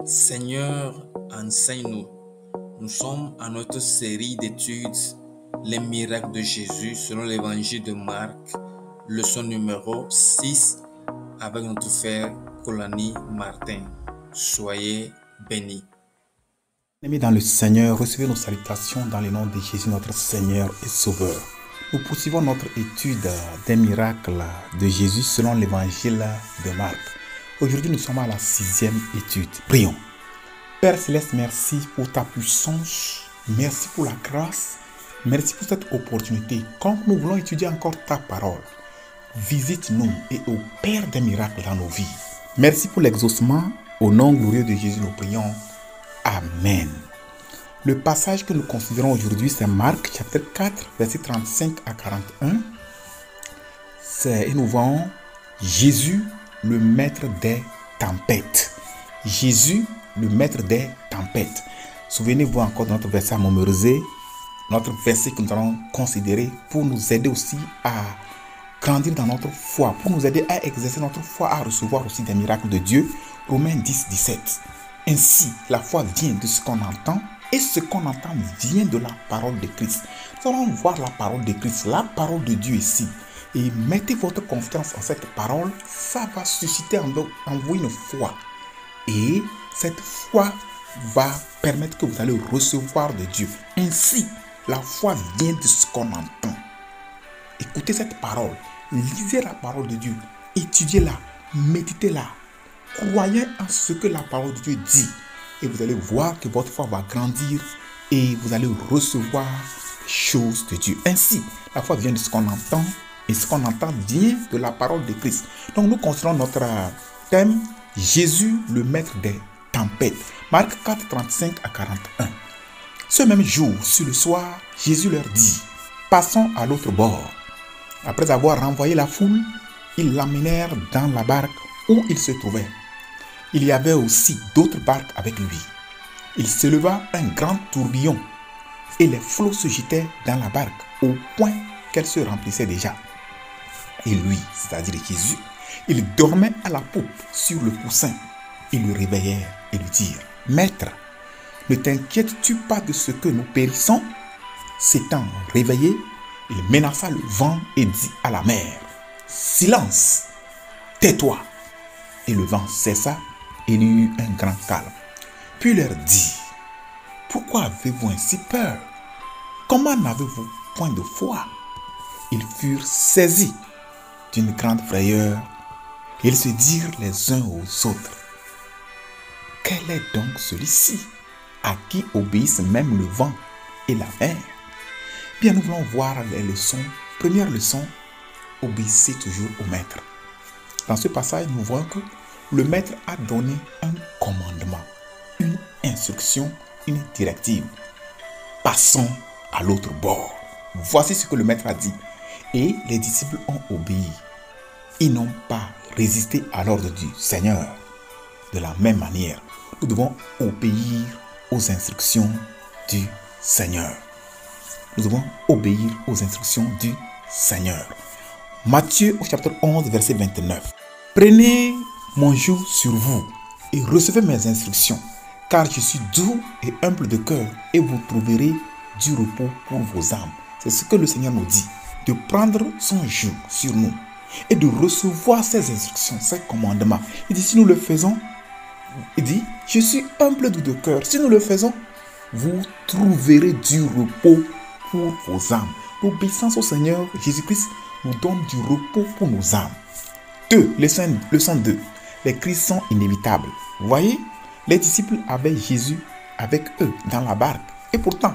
Seigneur, enseigne-nous. Nous sommes à notre série d'études Les miracles de Jésus selon l'évangile de Marc, leçon numéro 6 avec notre frère Colani Martin. Soyez bénis. Amis dans le Seigneur, recevez nos salutations dans le nom de Jésus notre Seigneur et Sauveur. Nous poursuivons notre étude des miracles de Jésus selon l'évangile de Marc. Aujourd'hui, nous sommes à la 6e étude. Prions. Père Céleste, merci pour ta puissance, merci pour la grâce, merci pour cette opportunité. Quand nous voulons étudier encore ta parole, visite-nous et opère des miracles dans nos vies. Merci pour l'exaucement. Au nom glorieux de Jésus, nous prions. Amen. Le passage que nous considérons aujourd'hui, c'est Marc chapitre 4, versets 35 à 41. Et nous voyons Jésus, le maître des tempêtes. Jésus, le maître des tempêtes. Souvenez-vous encore de notre verset à mémoriser, notre verset que nous allons considérer pour nous aider aussi à grandir dans notre foi, pour nous aider à exercer notre foi, à recevoir aussi des miracles de Dieu. Romains 10, 17. Ainsi, la foi vient de ce qu'on entend et ce qu'on entend vient de la parole de Christ. Nous allons voir la parole de Christ, la parole de Dieu ici. Et mettez votre confiance en cette parole, ça va susciter en vous une foi. Et cette foi va permettre que vous allez recevoir de Dieu. Ainsi, la foi vient de ce qu'on entend. Écoutez cette parole, lisez la parole de Dieu, étudiez-la, méditez-la. Croyez en ce que la parole de Dieu dit et vous allez voir que votre foi va grandir et vous allez recevoir les choses de Dieu. Ainsi, la foi vient de ce qu'on entend et ce qu'on entend vient de la parole de Christ. Donc nous considérons notre thème Jésus, le maître des tempêtes. Marc 4, 35 à 41. Ce même jour, sur le soir, Jésus leur dit, passons à l'autre bord. Après avoir renvoyé la foule, ils l'amenèrent dans la barque où il se trouvait. Il y avait aussi d'autres barques avec lui. Il s'éleva un grand tourbillon et les flots se jetaient dans la barque au point qu'elle se remplissait déjà. Et lui, c'est-à-dire Jésus, il dormait à la poupe sur le coussin. Ils le réveillèrent et lui dirent, « Maître, ne t'inquiètes-tu pas de ce que nous périssons ?» S'étant réveillé, il menaça le vent et dit à la mer, « Silence, tais-toi !» Et le vent cessa et il y eut un grand calme. Puis il leur dit, « Pourquoi avez-vous ainsi peur? Comment n'avez-vous point de foi ?» Ils furent saisis d'une grande frayeur et ils se dirent les uns aux autres, « Quel est donc celui-ci à qui obéissent même le vent et la mer ?» Bien, nous voulons voir les leçons. Première leçon, obéissez toujours au maître. Dans ce passage, nous voyons que le maître a donné un commandement, une instruction, une directive. Passons à l'autre bord. Voici ce que le maître a dit. Et les disciples ont obéi. Ils n'ont pas résisté à l'ordre du Seigneur. De la même manière, nous devons obéir aux instructions du Seigneur. Nous devons obéir aux instructions du Seigneur. Matthieu au chapitre 11, verset 29. Prenez mon joug sur vous et recevez mes instructions, car je suis doux et humble de cœur et vous trouverez du repos pour vos âmes. C'est ce que le Seigneur nous dit, de prendre son joug sur nous et de recevoir ses instructions, ses commandements. Il dit, si nous le faisons, il dit, je suis humble de cœur. Si nous le faisons, vous trouverez du repos pour vos âmes. L'obéissance au Seigneur Jésus-Christ nous donne du repos pour nos âmes. 2. Leçon 2. Les crises sont inévitables. Vous voyez, les disciples avaient Jésus avec eux dans la barque. Et pourtant,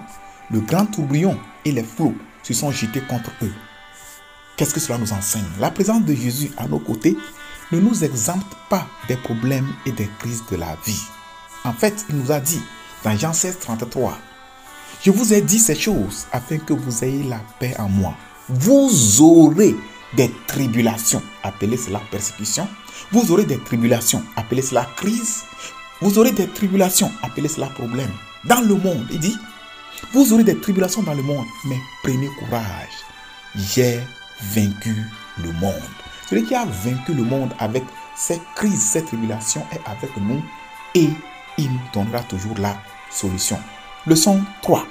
le grand tourbillon et les flots se sont jetés contre eux. Qu'est-ce que cela nous enseigne? La présence de Jésus à nos côtés ne nous exempte pas des problèmes et des crises de la vie. En fait, il nous a dit dans Jean 16, 33, « Je vous ai dit ces choses afin que vous ayez la paix en moi. Vous aurez des tribulations, appelez cela persécution. Vous aurez des tribulations, appelez cela crise. Vous aurez des tribulations, appelez cela problème. Dans le monde, il dit, vous aurez des tribulations dans le monde, mais prenez courage. J'ai vaincu le monde. Celui qui a vaincu le monde avec ses crises, ses tribulations est avec nous et il nous donnera toujours la solution. Leçon 3.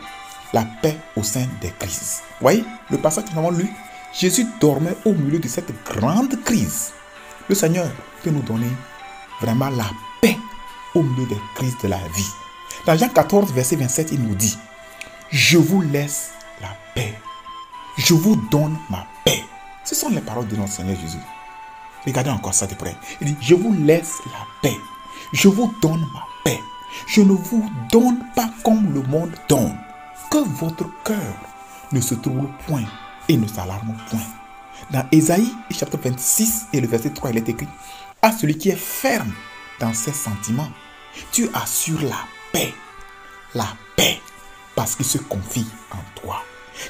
La paix au sein des crises. Vous voyez, le passage que nous avons lu, Jésus dormait au milieu de cette grande crise. Le Seigneur peut nous donner vraiment la paix au milieu des crises de la vie. Dans Jean 14, verset 27, il nous dit, je vous laisse la paix. Je vous donne ma paix. Ce sont les paroles de notre Seigneur Jésus. Regardez encore ça de près. Il dit, je vous laisse la paix. Je vous donne ma paix. Je ne vous donne pas comme le monde donne. Que votre cœur ne se trouble point et ne s'alarme point. Dans Ésaïe, chapitre 26 et le verset 3, il est écrit, à celui qui est ferme dans ses sentiments, tu assures la paix, parce qu'il se confie en toi.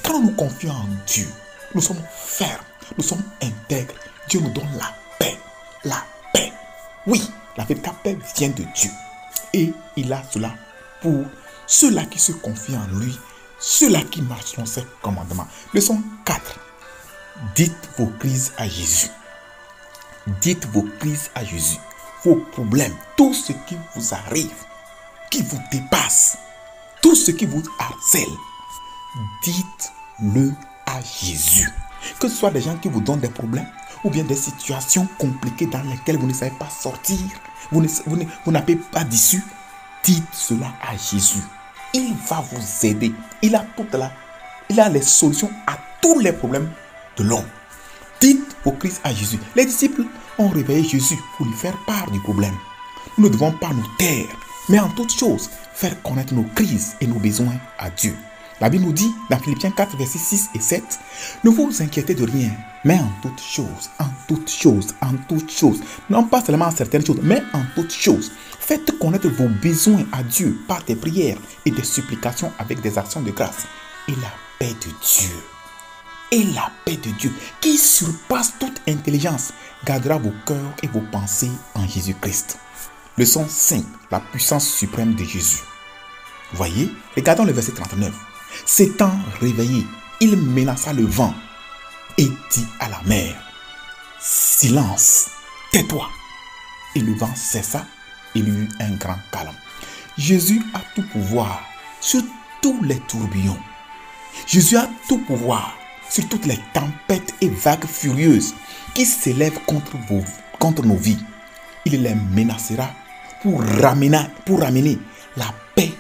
Quand nous nous confions en Dieu, nous sommes fermes, nous sommes intègres. Dieu nous donne la paix. La paix. Oui, la véritable paix vient de Dieu. Et il a cela pour ceux-là qui se confient en lui, ceux-là qui marchent selon ses commandements. Leçon 4. Dites vos crises à Jésus. Dites vos crises à Jésus. Vos problèmes, tout ce qui vous arrive, qui vous dépasse, tout ce qui vous harcèle, dites-le à Jésus. Que ce soit des gens qui vous donnent des problèmes ou bien des situations compliquées dans lesquelles vous ne savez pas sortir, vous n'avez pas d'issue, dites cela à Jésus. Il va vous aider. Il a les solutions à tous les problèmes de l'homme. Dites vos crises à Jésus. Les disciples ont réveillé Jésus pour lui faire part du problème. Nous ne devons pas nous taire, mais en toutes choses, faire connaître nos crises et nos besoins à Dieu. La Bible nous dit dans Philippiens 4, versets 6 et 7, ne vous inquiétez de rien, mais en toutes choses, non pas seulement en certaines choses, mais en toutes choses, faites connaître vos besoins à Dieu par des prières et des supplications avec des actions de grâce. Et la paix de Dieu, qui surpasse toute intelligence, gardera vos cœurs et vos pensées en Jésus-Christ. Leçon 5, la puissance suprême de Jésus. Voyez, regardons le verset 39. S'étant réveillé, il menaça le vent et dit à la mer, silence, tais-toi. Et le vent cessa et il y eut un grand calme. Jésus a tout pouvoir sur tous les tourbillons. Jésus a tout pouvoir sur toutes les tempêtes et vagues furieuses qui s'élèvent contre nos vies. Il les menacera pour ramener la paix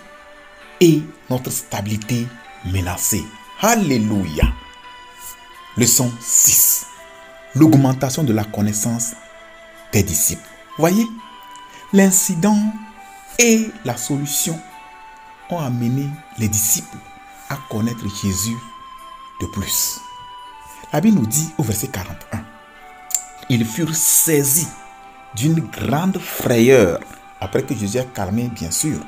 et notre stabilité menacée. Alléluia. Leçon 6. L'augmentation de la connaissance des disciples. Voyez, l'incident et la solution ont amené les disciples à connaître Jésus de plus. La Bible nous dit au verset 41, ils furent saisis d'une grande frayeur après que Jésus a calmé, bien sûr,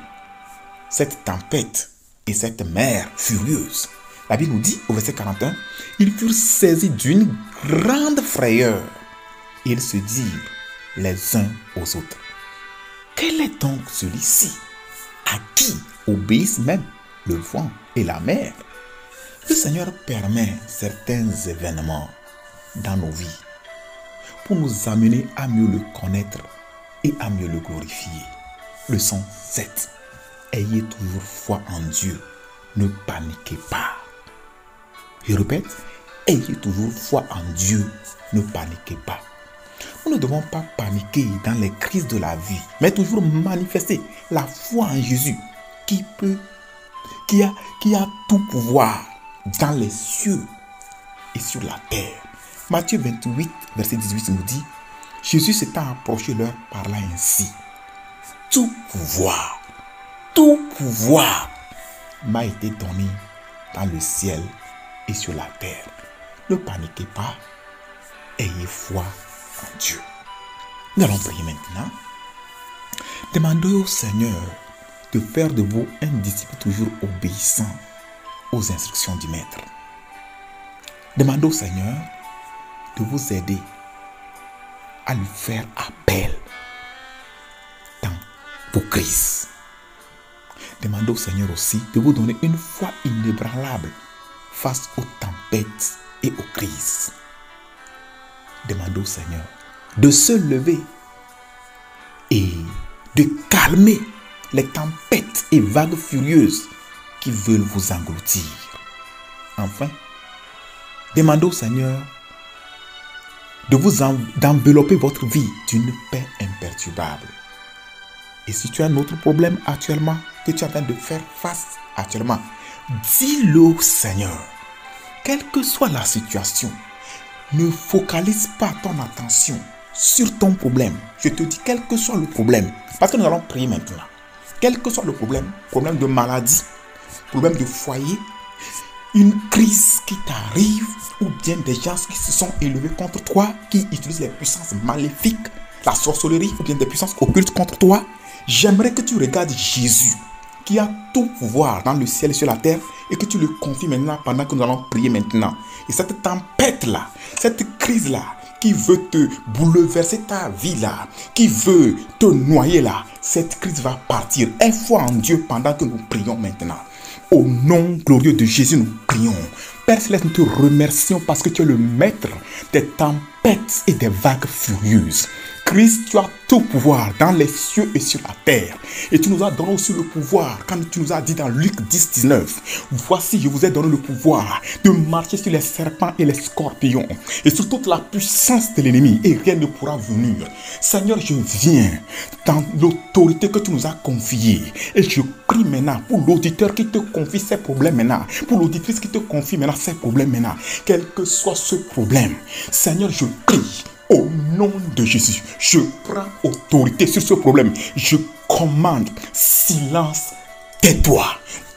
cette tempête et cette mer furieuse. La Bible nous dit au verset 41, ils furent saisis d'une grande frayeur et ils se dirent les uns aux autres, quel est donc celui-ci à qui obéissent même le vent et la mer? Le Seigneur permet certains événements dans nos vies pour nous amener à mieux le connaître et à mieux le glorifier. Leçon 7. Ayez toujours foi en Dieu. Ne paniquez pas. Je répète, ayez toujours foi en Dieu. Ne paniquez pas. Nous ne devons pas paniquer dans les crises de la vie, mais toujours manifester la foi en Jésus qui a tout pouvoir dans les cieux et sur la terre. Matthieu 28, verset 18 nous dit, Jésus s'étant approché leur parla ainsi, tout pouvoir m'a été donné dans le ciel et sur la terre. Ne paniquez pas, ayez foi en Dieu. Nous allons prier maintenant. Demandez au Seigneur de faire de vous un disciple toujours obéissant aux instructions du Maître. Demandez au Seigneur de vous aider à lui faire appel dans vos crises. Demandez au Seigneur aussi de vous donner une foi inébranlable face aux tempêtes et aux crises. Demandez au Seigneur de se lever et de calmer les tempêtes et vagues furieuses qui veulent vous engloutir. Enfin, demandez au Seigneur d'envelopper votre vie d'une paix imperturbable. Et si tu as un autre problème actuellement que tu es en train de faire face actuellement, dis-le au Seigneur. Quelle que soit la situation, ne focalise pas ton attention sur ton problème. Je te dis, quel que soit le problème, parce que nous allons prier maintenant. Quel que soit le problème de maladie, problème de foyer, une crise qui t'arrive, ou bien des gens qui se sont élevés contre toi, qui utilisent les puissances maléfiques, la sorcellerie, ou bien des puissances occultes contre toi, j'aimerais que tu regardes Jésus, qui a tout pouvoir dans le ciel et sur la terre, et que tu le confies maintenant pendant que nous allons prier maintenant. Et cette tempête-là, cette crise-là, qui veut te bouleverser ta vie là, qui veut te noyer là, cette crise va partir. Aie foi en Dieu pendant que nous prions maintenant. Au nom glorieux de Jésus, nous prions. Père Céleste, nous te remercions parce que tu es le maître des tempêtes et des vagues furieuses. Christ, tu as tout pouvoir dans les cieux et sur la terre. Et tu nous as donné aussi le pouvoir, quand tu nous as dit dans Luc 10, 19, voici, je vous ai donné le pouvoir de marcher sur les serpents et les scorpions, et sur toute la puissance de l'ennemi, et rien ne pourra venir. Seigneur, je viens dans l'autorité que tu nous as confiée, et je prie maintenant pour l'auditeur qui te confie ses problèmes maintenant, pour l'auditrice qui te confie maintenant ses problèmes maintenant, quel que soit ce problème. Seigneur, je prie. Au nom de Jésus, je prends autorité sur ce problème. Je commande silence, tais-toi.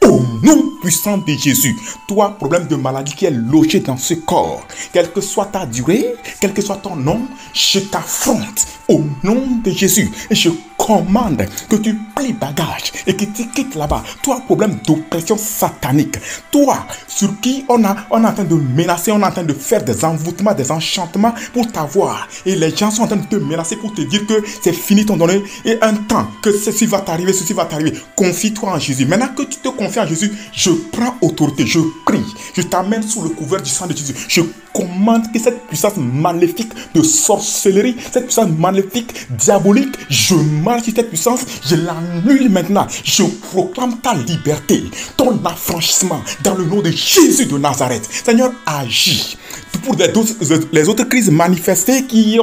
Au nom puissant de Jésus, toi, problème de maladie qui est logé dans ce corps, quelle que soit ta durée, quel que soit ton nom, je t'affronte au nom de Jésus. Et je commande que tu plies bagage et que tu quittes là-bas. Toi, problème d'oppression satanique. Toi, sur qui on est en train de menacer, on est en train de faire des envoûtements, des enchantements pour t'avoir. Et les gens sont en train de te menacer pour te dire que c'est fini ton donné. Et un temps que ceci va t'arriver, ceci va t'arriver. Confie-toi en Jésus. Maintenant que tu te confies en Jésus, je prends autorité, je prie. Je t'amène sous le couvert du sang de Jésus. Je commande que cette puissance maléfique de sorcellerie, cette puissance maléfique diabolique, je marche sur cette puissance, je l'annule maintenant. Je proclame ta liberté, ton affranchissement dans le nom de Jésus de Nazareth. Seigneur, agis. Pour les autres crises manifestées qui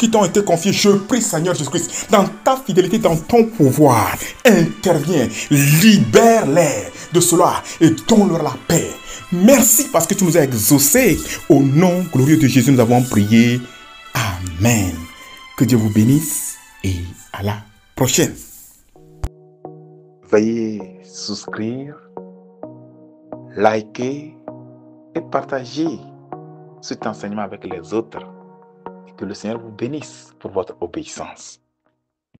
t'ont été confiées, je prie, Seigneur Jésus-Christ, dans ta fidélité, dans ton pouvoir, interviens, libère-les de cela et donne-leur la paix. Merci parce que tu nous as exaucés. Au nom glorieux de Jésus, nous avons prié. Amen. Que Dieu vous bénisse et à la prochaine. Veuillez souscrire, liker et partager cet enseignement avec les autres. Et que le Seigneur vous bénisse pour votre obéissance.